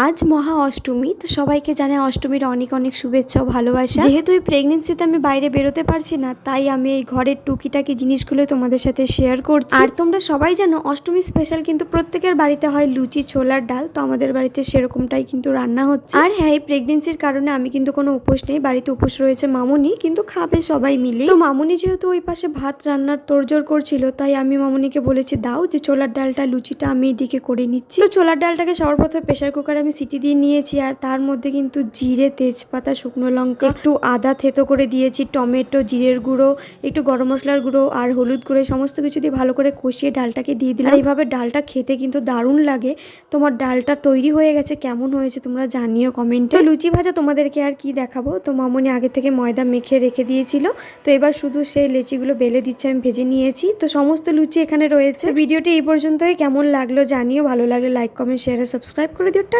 আজ মহা অষ্টমী, তো সবাইকে জানাই অষ্টমীর অনেক অনেক শুভেচ্ছা ও ভালোবাসা। যেহেতু এই প্রেগনেন্সিতে আমি বাইরে বেরোতে পারছি না, তাই আমি এই ঘরের টুকিটাকি জিনিসগুলো তোমাদের সাথে শেয়ার করছি। আর তোমরা সবাই জানো অষ্টমী স্পেশাল কিন্তু প্রত্যেকের বাড়িতে হয় লুচি ছোলার ডাল, তো আমাদের বাড়িতে সেরকমটাই কিন্তু রান্না হচ্ছে। আর হ্যাঁ, এই প্রেগনেন্সির কারণে আমি কিন্তু কোনো উপোস নেই, বাড়িতে উপোস রয়েছে মামুনি, কিন্তু খাবে সবাই মিলে। তো মামুনি যেহেতু ওই পাশে ভাত রান্নার তোড়জোড় করছিল, তাই আমি মামুনিকে বলেছি দাও যে ছোলার ডালটা লুচিটা আমি এদিকে করে নিচ্ছি। তো ছোলার ডালটাকে সবার প্রথমে প্রেশার কুকারে আমি সিটি দিয়ে নিয়েছি, আর তার মধ্যে কিন্তু জিরে, তেজপাতা, শুকনো লঙ্কা, একটু আদা থেতো করে দিয়েছি, টমেটো, জিরের গুঁড়ো, একটু গরম মশলার গুঁড়ো আর হলুদ গুঁড়ো সমস্ত কিছু দিয়ে ভালো করে কষিয়ে ডালটাকে দিয়ে দিলাম। এইভাবে ডালটা খেতে কিন্তু দারুণ লাগে। তোমার ডালটা তৈরি হয়ে গেছে, কেমন হয়েছে তোমরা জানিও কমেন্টে। লুচি ভাজা তোমাদেরকে আর কি দেখাবো, তো মামুনি আগে থেকে ময়দা মেখে রেখে দিয়েছিল, তো এবার শুধু সেই লেচিগুলো বেলে দিচ্ছে, আমি ভেজে নিয়েছি। তো সমস্ত লুচি এখানে রয়েছে। ভিডিওটি এই পর্যন্তই, কেমন লাগলো জানিও, ভালো লাগলে লাইক, কমেন্ট, শেয়ার আর সাবস্ক্রাইব করে দিও।